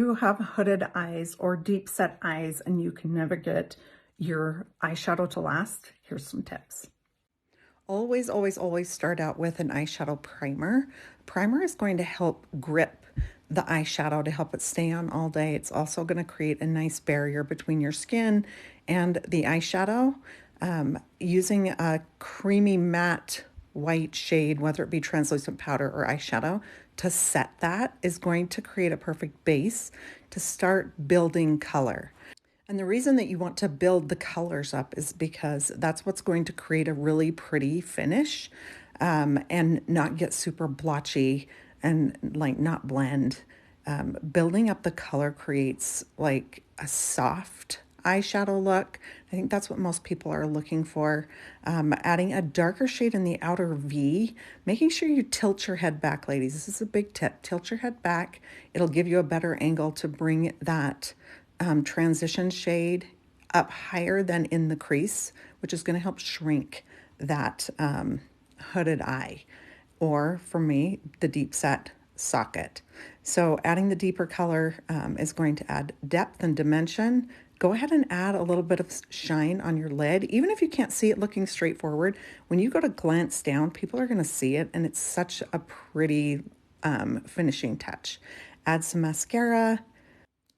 You have hooded eyes or deep set eyes and you can never get your eyeshadow to last. Here's some tips. Always, always, always start out with an eyeshadow primer. Primer is going to help grip the eyeshadow to help it stay on all day. It's also going to create a nice barrier between your skin and the eyeshadow. Using a creamy matte white shade, whether it be translucent powder or eyeshadow, to set that is going to create a perfect base to start building color. And the reason that you want to build the colors up is because that's what's going to create a really pretty finish, and not get super blotchy and like not blend. Building up the color creates like a soft eyeshadow look. I think that's what most people are looking for. Adding a darker shade in the outer V, making sure you tilt your head back, ladies. This is a big tip. Tilt your head back. It'll give you a better angle to bring that transition shade up higher than in the crease, which is going to help shrink that hooded eye, or for me, the deep set socket. So adding the deeper color is going to add depth and dimension. Go ahead and add a little bit of shine on your lid. Even if you can't see it looking straight forward, when you go to glance down, people are going to see it, and it's such a pretty finishing touch. Add some mascara.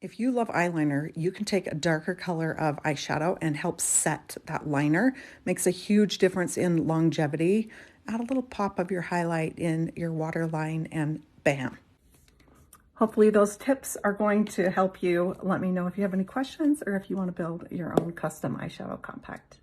If you love eyeliner, you can take a darker color of eyeshadow and help set that liner. Makes a huge difference in longevity. Add a little pop of your highlight in your waterline and bam. Hopefully those tips are going to help you. Let me know if you have any questions or if you want to build your own custom eyeshadow compact.